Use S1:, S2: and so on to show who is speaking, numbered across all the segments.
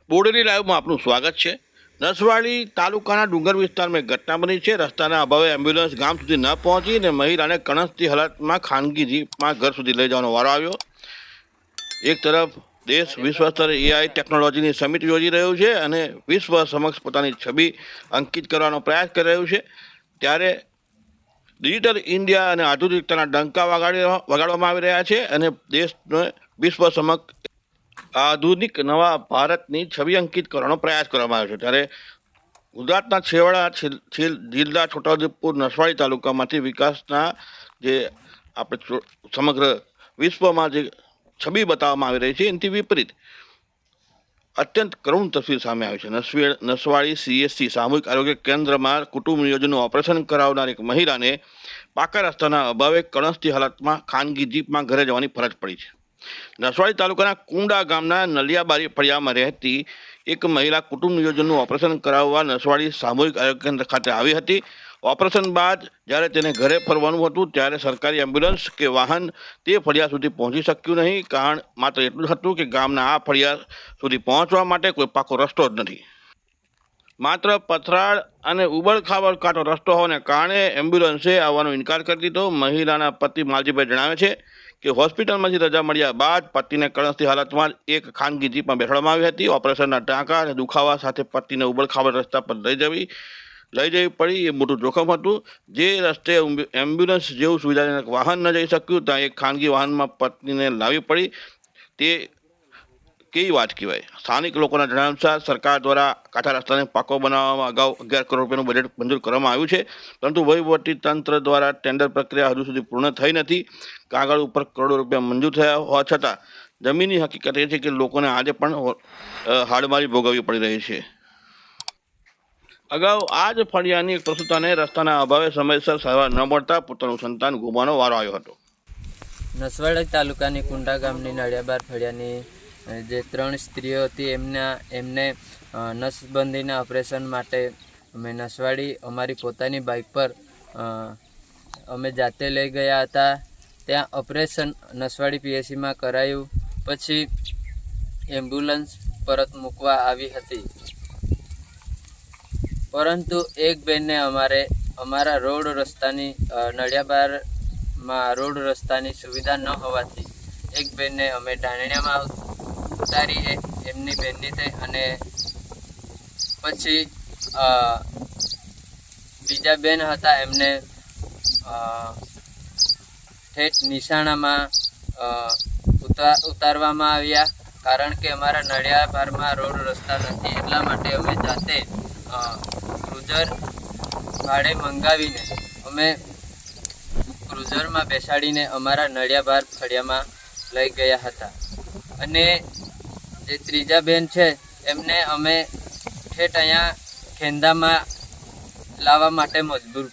S1: બોડેલી લાઈવમાં આપનું સ્વાગત છે। નસવાડી તાલુકાના ડુંગર વિસ્તારમાં એક ઘટના બની છે। રસ્તાના અભાવે એમ્બ્યુલન્સ ગામ સુધી ન પહોંચી અને મહિલાને કણસતી હાલતમાં ખાનગી જીપમાં ઘર સુધી લઈ જવાનો વારો આવ્યો। એક તરફ દેશ વિશ્વ સ્તરે એઆઈ ટેકનોલોજીની સમિટ યોજી રહ્યું છે અને વિશ્વ સમક્ષ પોતાની છબી અંકિત કરવાનો પ્રયાસ કરી રહ્યું છે, ત્યારે ડિજિટલ ઇન્ડિયા અને આધુનિકતાના ડંકા વગાડવામાં આવી રહ્યા છે અને દેશને વિશ્વ સમક્ષ આધુનિક નવા ભારતની છબી અંકિત કરવાનો પ્રયાસ કરવામાં આવ્યો છે। ત્યારે ગુજરાતના છેવાડા જિલ્લા છોટાઉદેપુર નસવાડી તાલુકામાંથી વિકાસના જે આપણે સમગ્ર વિશ્વમાં જે છબી બતાવવામાં આવી રહી છે એનાથી વિપરીત અત્યંત કરુણ તસવીર સામે આવી છે। નસવાડી સીએસસી સામૂહિક આરોગ્ય કેન્દ્રમાં કુટુંબ નિયોજનનું ઓપરેશન કરાવનાર એક મહિલાને પાકા રસ્તાના અભાવે કણસતી હાલતમાં ખાનગી જીપમાં ઘરે જવાની ફરજ પડી છે। નસવાડી તાલુકાના કુંડા ગામના નલિયાબારી ફળિયામાં રહેતી એક મહિલા કુટુંબ નિયોજનનું ઓપરેશન કરાવવા નસવાડી સામૂહિક આરોગ્ય કેન્દ્ર ખાતે આવી હતી। ઓપરેશન બાદ જ્યારે તેને ઘરે ફરવાનું હતું ત્યારે સરકારી એમ્બ્યુલન્સ કે વાહન તે ફળિયા સુધી પહોંચી શક્યું નહીં। કારણ માત્ર એટલું જ હતું કે ગામના આ ફળિયા સુધી પહોંચવા માટે કોઈ પાકો રસ્તો જ નથી। માત્ર પથરાળ અને ઉબડખાબડ કાંટો રસ્તો હોવાને કારણે એમ્બ્યુલન્સે આવવાનો ઇનકાર કરી દીધો। મહિલાના પતિ માલજીભાઈ જણાવે છે કે હોસ્પિટલમાંથી રજા મળ્યા બાદ પતિને કણસતી હાલતમાં એક ખાનગી જીપમાં બેસાડવામાં આવી હતી। ઓપરેશનના ટાંકા અને દુખાવા સાથે પતિને ઉબડખાબડ રસ્તા પર લઈ જવી પડી એ મોટું જોખમ હતું। જે રસ્તે એમ્બ્યુલન્સ જેવું સુવિધાજનક વાહન ન જઈ શક્યું ત્યાં એક ખાનગી વાહનમાં પત્નીને લાવવી પડી, તે કેવી વાત કહેવાય। સ્થાનિક લોકોના જણાવ્યા અનુસાર સરકાર દ્વારા કાચા રસ્તાને પાકો બનાવવામાં અગાઉ 11 કરોડ રૂપિયાનું બજેટ મંજૂર કરવામાં આવ્યું છે, પરંતુ વહીવટી તંત્ર દ્વારા ટેન્ડર પ્રક્રિયા હજુ સુધી પૂર્ણ થઈ નથી। કાગળ ઉપર કરોડો રૂપિયા મંજૂર થયા હોવા છતાં જમીનની હકીકત એ છે કે લોકોને આજે પણ હાડમારી ભોગવવી પડી રહી છે। અગાઉ આ જ ફળિયાની એક પ્રસૂતાને રસ્તાના અભાવે સમયસર સારવાર ન મળતા પોતાનું સંતાન ગુમાવવાનો વારો આવ્યો હતો।
S2: નસવાડી તાલુકાની કુંડા ગામની નળિયાબાર ફળિયાની જે 3 સ્ત્રીઓ હતી એમને નસબંધીના ઓપરેશન માટે અમે નસવાડી અમારી પોતાની બાઇક પર અમે જાતે લઈ ગયા હતા। ત્યાં ઓપરેશન નસવાડી પીએસસીમાં કરાયું, પછી એમ્બ્યુલન્સ પરત મૂકવા આવી હતી, પરંતુ એક બેનને અમારા રોડ રસ્તાની નળિયાબારમાં રોડ રસ્તાની સુવિધા ન હોવાથી એક બેનને અમે ડાંણિયામાં ઉતારી એમની બેનની થઈ અને પછી બીજા બેન હતા એમને ઠેઠ નિશાણામાં ઉતારવામાં આવ્યા, કારણ કે અમારા નળિયાબારમાં રોડ રસ્તા નથી, એટલા માટે અમે જાતે ક્રુઝર ભાડે મંગાવીને અમે ક્રુઝરમાં બેસાડીને અમારા નળિયાબાર ફળિયામાં લઈ ગયા હતા। અને જે ત્રીજા બેન છે એમને અમે ઠેઠ અહીંયા ખેંદામાં લાવવા માટે મજબૂર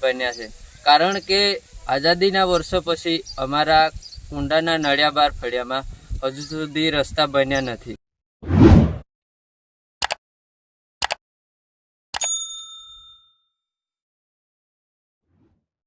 S2: બન્યા છે, કારણ કે આઝાદીના વર્ષો પછી અમારા કુંડાના નળિયાબાર ફળિયામાં હજુ સુધી રસ્તા બન્યા નથી।